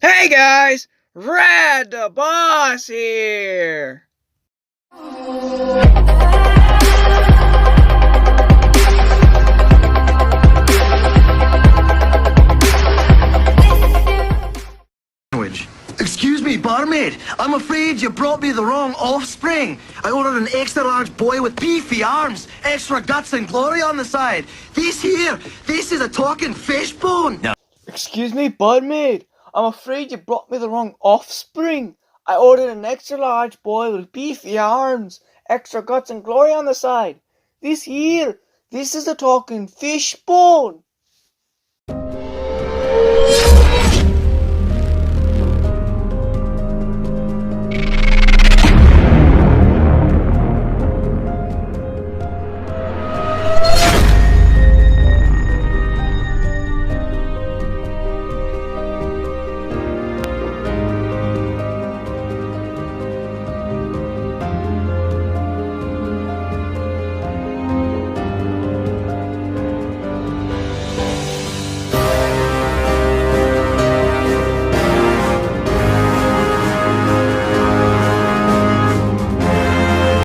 Hey guys, Red the Boss here! Excuse me, barmaid. I'm afraid you brought me the wrong offspring. I ordered an extra large boy with beefy arms, extra guts and glory on the side. This is a talking fish bone. No. Excuse me, Budmaid. I'm afraid you brought me the wrong offspring. I ordered an extra large boy with beefy arms, extra guts and glory on the side. This is a talking fish bone.